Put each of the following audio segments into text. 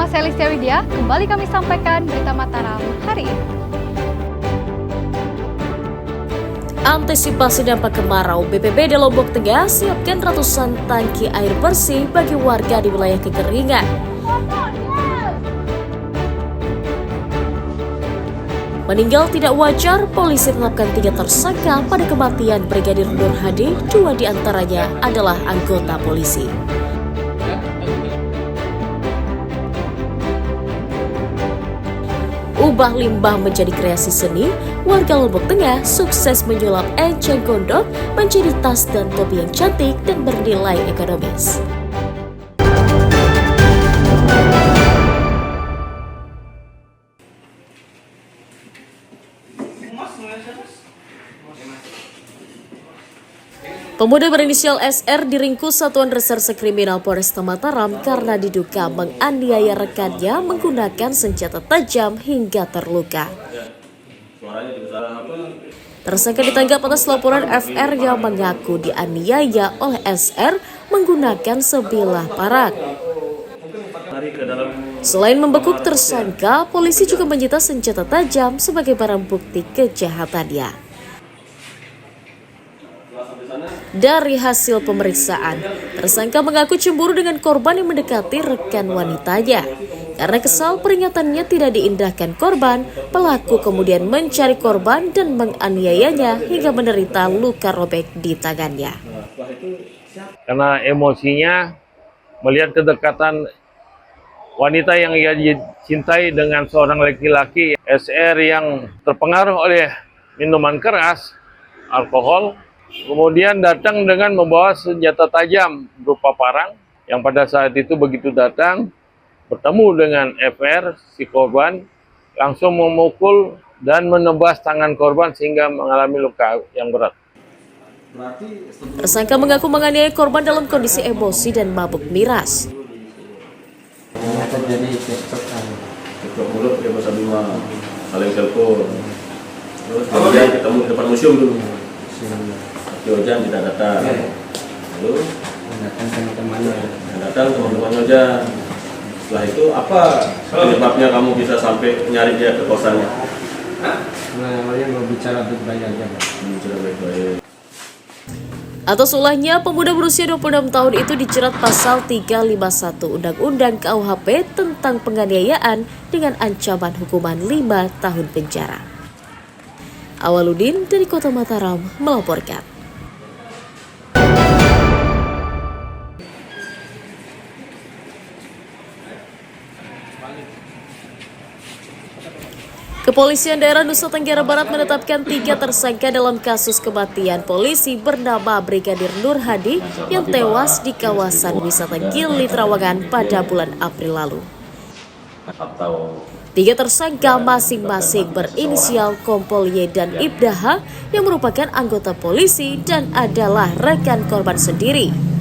saya Listia Widya, kembali kami sampaikan berita Mataram hari ini. Antisipasi dampak kemarau, BPBD Lombok Tengah siapkan ratusan tangki air bersih bagi warga di wilayah kekeringan. Meninggal tidak wajar, polisi tetapkan 3 tersangka pada kematian Brigadir Nur Hadi, 2 diantaranya adalah anggota polisi. Ubah limbah menjadi kreasi seni, warga Lombok Tengah sukses menyulap enceng gondok menjadi tas dan topi yang cantik dan bernilai ekonomis. Pemuda berinisial SR diringkus Satuan Reserse Kriminal Polresta Mataram karena diduga menganiaya rekannya menggunakan senjata tajam hingga terluka. Tersangka ditangkap atas laporan FR yang mengaku dianiaya oleh SR menggunakan sebilah parang. Selain membekuk tersangka, polisi juga menyita senjata tajam sebagai barang bukti kejahatannya. Dari hasil pemeriksaan, tersangka mengaku cemburu dengan korban yang mendekati rekan wanitanya. Karena kesal peringatannya tidak diindahkan korban, pelaku kemudian mencari korban dan menganiayanya hingga menderita luka robek di tangannya. Karena emosinya melihat kedekatan wanita yang ia cintai dengan seorang laki-laki, SR yang terpengaruh oleh minuman keras, alkohol, kemudian datang dengan membawa senjata tajam berupa parang yang pada saat itu begitu datang bertemu dengan FR, si korban, langsung memukul dan menebas tangan korban sehingga mengalami luka yang berat. Tersangka mengaku menganiaya korban dalam kondisi emosi dan mabuk miras. Terjadi cekcok mulut dia sambil saling telepon. Terus kemudian ketemu di depan museum dulu. Ojan tidak datang, lalu datang teman-teman Ojan. Setelah itu apa penyebabnya kamu bisa sampai nyari dia ke kosannya? Awalnya mau bicara baik-baik aja. Bicara baik-baik. Atas ulahnya, pemuda berusia 26 tahun itu dijerat pasal 351 Undang-Undang KUHP tentang penganiayaan dengan ancaman hukuman 5 tahun penjara. Awaludin dari Kota Mataram melaporkan. Kepolisian daerah Nusa Tenggara Barat menetapkan 3 tersangka dalam kasus kematian polisi bernama Brigadir Nur Hadi yang tewas di kawasan wisata Gili Trawangan pada bulan April lalu. 3 tersangka masing-masing berinisial Kompol Y dan Ibda H yang merupakan anggota polisi dan adalah rekan korban sendiri.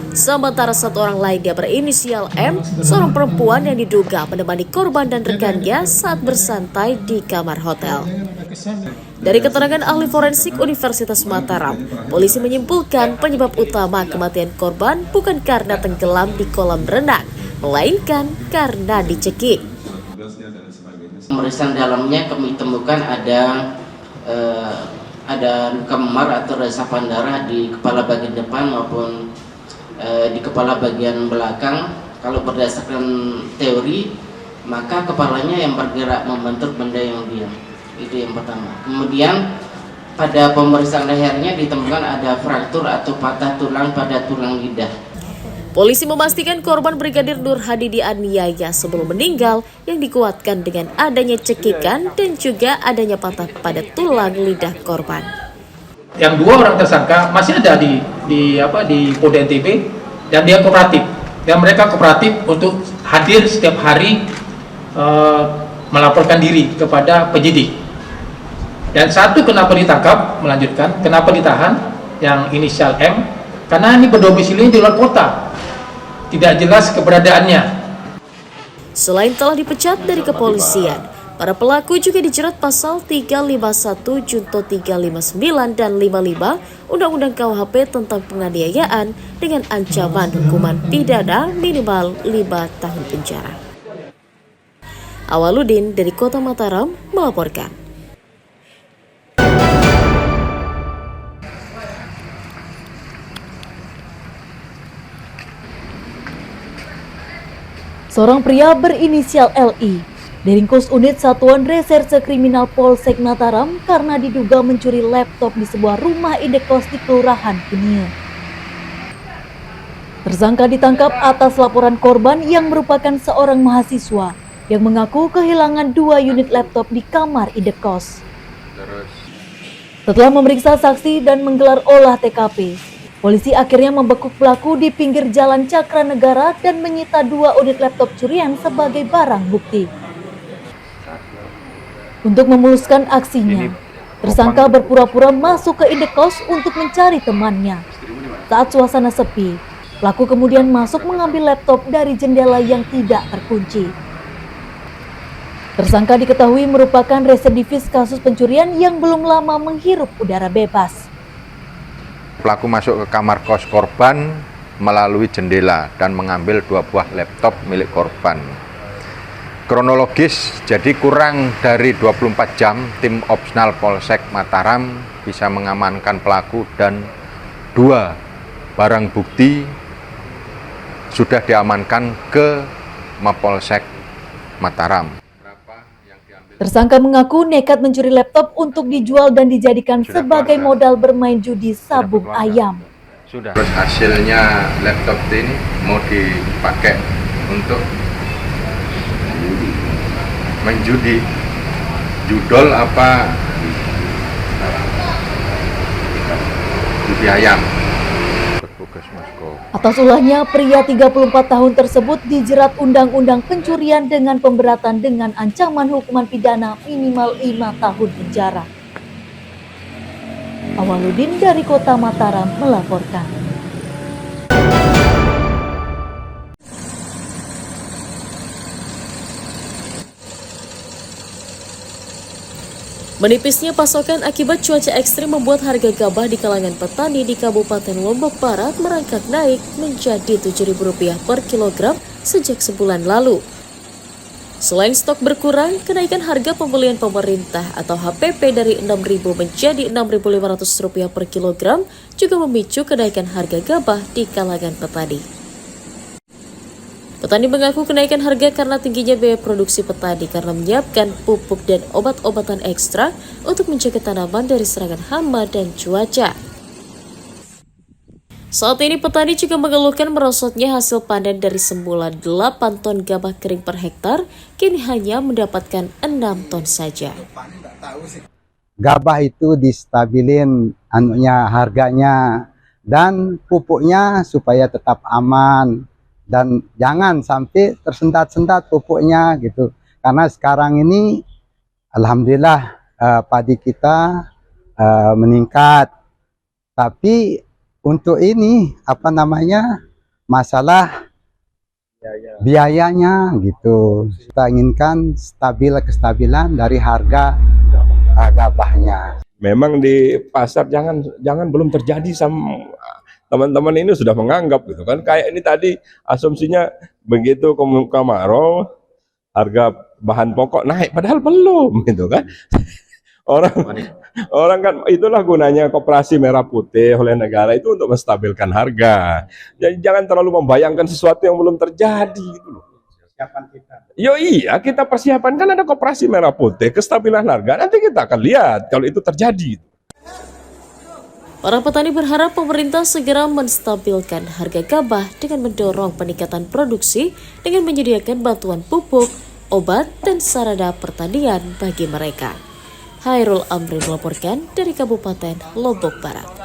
Sementara 1 orang lainnya berinisial M, seorang perempuan yang diduga menemani korban dan rekannya saat bersantai di kamar hotel. Dari keterangan ahli forensik Universitas Mataram, polisi menyimpulkan penyebab utama kematian korban bukan karena tenggelam di kolam renang, melainkan karena dicekik. Pemeriksaan dalamnya kami temukan ada luka memar atau resapan darah di kepala bagian depan maupun di kepala bagian belakang. Kalau berdasarkan teori, maka kepalanya yang bergerak membentuk benda yang diam. Itu yang pertama. Kemudian pada pemeriksaan lehernya ditemukan ada fraktur atau patah tulang pada tulang lidah. Polisi memastikan korban Brigadir Nur Hadi dianiaya sebelum meninggal yang dikuatkan dengan adanya cekikan dan juga adanya patah pada tulang lidah korban. Yang 2 orang tersangka masih ada di Polda NTB dan dia kooperatif. Dan mereka kooperatif untuk hadir setiap hari melaporkan diri kepada penyidik. Dan 1 kenapa ditangkap, melanjutkan, kenapa ditahan yang inisial M, karena ini berdomisili di luar kota. Tidak jelas keberadaannya. Selain telah dipecat dari kepolisian, Para pelaku juga dijerat pasal 351 Junto 359 dan 55 Undang-Undang KUHP tentang penganiayaan dengan ancaman hukuman pidana minimal 5 tahun penjara. Awaludin dari Kota Mataram melaporkan. Seorang pria berinisial LI diringkus unit Satuan Reserse Kriminal Polsek Mataram karena diduga mencuri laptop di sebuah rumah indekos di Kelurahan Kuningan. Tersangka ditangkap atas laporan korban yang merupakan seorang mahasiswa yang mengaku kehilangan 2 unit laptop di kamar indekos. Setelah memeriksa saksi dan menggelar olah TKP, polisi akhirnya membekuk pelaku di pinggir jalan Cakranegara dan menyita 2 unit laptop curian sebagai barang bukti. Untuk memuluskan aksinya, tersangka berpura-pura masuk ke indekos untuk mencari temannya. Saat suasana sepi, pelaku kemudian masuk mengambil laptop dari jendela yang tidak terkunci. Tersangka diketahui merupakan residivis kasus pencurian yang belum lama menghirup udara bebas. Pelaku masuk ke kamar kos korban melalui jendela dan mengambil 2 buah laptop milik korban. Kronologis, jadi kurang dari 24 jam, tim Opsnal Polsek Mataram bisa mengamankan pelaku dan 2 barang bukti sudah diamankan ke Mapolsek Mataram. Tersangka mengaku nekat mencuri laptop untuk dijual dan dijadikan sebagai modal bermain judi sabung ayam. Sudah. Terus hasilnya laptop ini mau dipakai untuk menjudi, judol apa judi ayam. Atas ulahnya, pria 34 tahun tersebut dijerat Undang-Undang Pencurian dengan pemberatan dengan ancaman hukuman pidana minimal 5 tahun penjara. Awaludin dari Kota Mataram melaporkan. Menipisnya pasokan akibat cuaca ekstrim membuat harga gabah di kalangan petani di Kabupaten Lombok Barat merangkak naik menjadi Rp7.000 per kilogram sejak sebulan lalu. Selain stok berkurang, kenaikan harga pembelian pemerintah atau HPP dari Rp6.000 menjadi Rp6.500 per kilogram juga memicu kenaikan harga gabah di kalangan petani. Petani mengaku kenaikan harga karena tingginya biaya produksi petani karena menyiapkan pupuk dan obat-obatan ekstra untuk mencegah tanaman dari serangan hama dan cuaca. Saat ini petani juga mengeluhkan merosotnya hasil panen dari semula 8 ton gabah kering per hektar, kini hanya mendapatkan 6 ton saja. Gabah itu distabilin harganya dan pupuknya supaya tetap aman. Dan jangan sampai tersendat-sendat pupuknya gitu. Karena sekarang ini alhamdulillah padi kita meningkat. Tapi untuk ini masalah biayanya gitu. Kita inginkan kestabilan dari harga gabahnya. Memang di pasar jangan belum terjadi sama teman-teman ini sudah menganggap gitu kan, kayak ini tadi asumsinya begitu kemarau harga bahan pokok naik padahal belum gitu kan. Orang kan itulah gunanya Koperasi Merah Putih oleh negara itu untuk menstabilkan harga. Jadi jangan terlalu membayangkan sesuatu yang belum terjadi gitu loh. Iya, kita persiapan kan ada Koperasi Merah Putih, kestabilan harga, nanti kita akan lihat kalau itu terjadi. Para petani berharap pemerintah segera menstabilkan harga gabah dengan mendorong peningkatan produksi dengan menyediakan bantuan pupuk, obat, dan sarana pertanian bagi mereka. Hairul Amri melaporkan dari Kabupaten Lombok Barat.